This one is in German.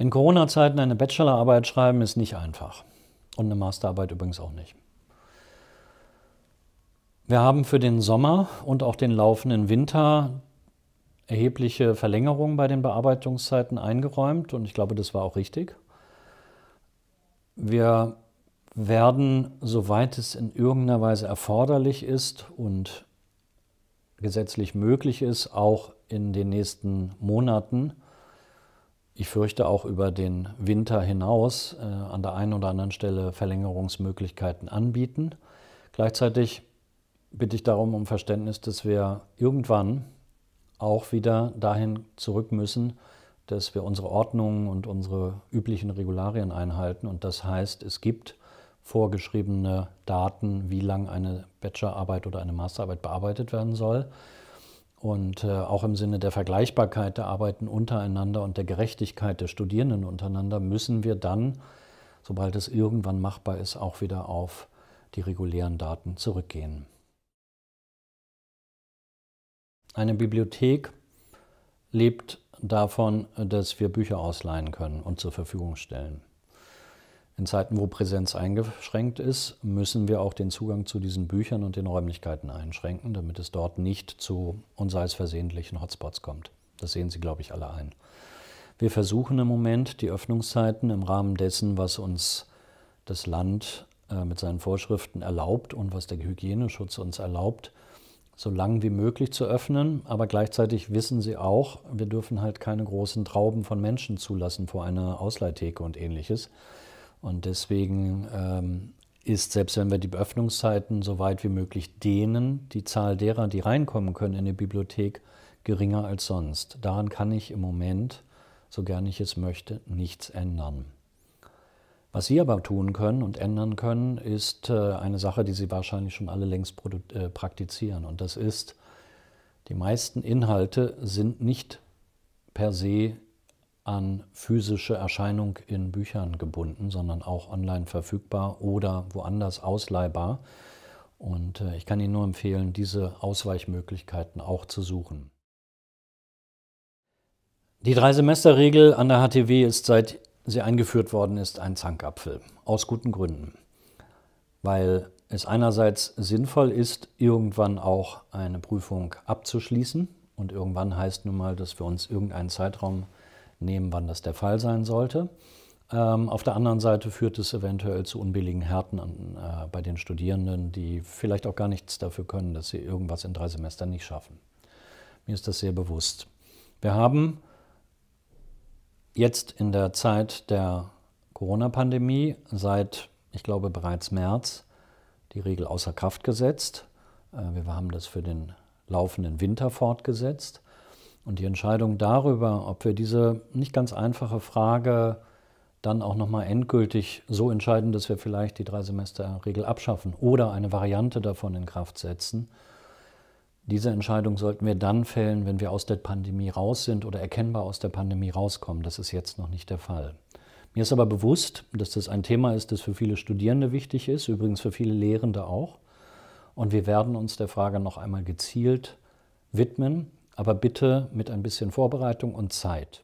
In Corona-Zeiten eine Bachelorarbeit schreiben ist nicht einfach. Und eine Masterarbeit übrigens auch nicht. Wir haben für den Sommer und auch den laufenden Winter erhebliche Verlängerungen bei den Bearbeitungszeiten eingeräumt und ich glaube, das war auch richtig. Wir werden, soweit es in irgendeiner Weise erforderlich ist und gesetzlich möglich ist, auch in den nächsten Monaten, ich fürchte auch über den Winter hinaus, an der einen oder anderen Stelle Verlängerungsmöglichkeiten anbieten. Gleichzeitig bitte ich darum um Verständnis, dass wir irgendwann auch wieder dahin zurück müssen, dass wir unsere Ordnungen und unsere üblichen Regularien einhalten. Und das heißt, es gibt vorgeschriebene Daten, wie lang eine Bachelorarbeit oder eine Masterarbeit bearbeitet werden soll. Und auch im Sinne der Vergleichbarkeit der Arbeiten untereinander und der Gerechtigkeit der Studierenden untereinander müssen wir dann, sobald es irgendwann machbar ist, auch wieder auf die regulären Daten zurückgehen. Eine Bibliothek lebt davon, dass wir Bücher ausleihen können und zur Verfügung stellen. In Zeiten, wo Präsenz eingeschränkt ist, müssen wir auch den Zugang zu diesen Büchern und den Räumlichkeiten einschränken, damit es dort nicht zu, und sei es versehentlichen Hotspots kommt. Das sehen Sie, glaube ich, alle ein. Wir versuchen im Moment, die Öffnungszeiten im Rahmen dessen, was uns das Land mit seinen Vorschriften erlaubt und was der Hygieneschutz uns erlaubt, so lang wie möglich zu öffnen. Aber gleichzeitig wissen Sie auch, wir dürfen halt keine großen Trauben von Menschen zulassen vor einer Ausleihtheke und Ähnliches. Und deswegen ist, selbst wenn wir die Öffnungszeiten so weit wie möglich dehnen, die Zahl derer, die reinkommen können in die Bibliothek, geringer als sonst. Daran kann ich im Moment, so gern ich es möchte, nichts ändern. Was Sie aber tun können und ändern können, ist eine Sache, die Sie wahrscheinlich schon alle längst praktizieren. Und das ist, die meisten Inhalte sind nicht per se an physische Erscheinung in Büchern gebunden, sondern auch online verfügbar oder woanders ausleihbar. Und ich kann Ihnen nur empfehlen, diese Ausweichmöglichkeiten auch zu suchen. Die 3-Semester-Regel an der HTW ist, seit sie eingeführt worden ist, ein Zankapfel. Aus guten Gründen. Weil es einerseits sinnvoll ist, irgendwann auch eine Prüfung abzuschließen. Und irgendwann heißt nun mal, dass wir uns irgendeinen Zeitraum nehmen, wann das der Fall sein sollte. Auf der anderen Seite führt es eventuell zu unbilligen Härten bei den Studierenden, die vielleicht auch gar nichts dafür können, dass sie irgendwas in 3 Semestern nicht schaffen. Mir ist das sehr bewusst. Wir haben jetzt in der Zeit der Corona-Pandemie seit, ich glaube, bereits März die Regel außer Kraft gesetzt. Wir haben das für den laufenden Winter fortgesetzt. Und die Entscheidung darüber, ob wir diese nicht ganz einfache Frage dann auch nochmal endgültig so entscheiden, dass wir vielleicht die 3-Semester-Regel abschaffen oder eine Variante davon in Kraft setzen, diese Entscheidung sollten wir dann fällen, wenn wir aus der Pandemie raus sind oder erkennbar aus der Pandemie rauskommen. Das ist jetzt noch nicht der Fall. Mir ist aber bewusst, dass das ein Thema ist, das für viele Studierende wichtig ist, übrigens für viele Lehrende auch. Und wir werden uns der Frage noch einmal gezielt widmen, aber bitte mit ein bisschen Vorbereitung und Zeit.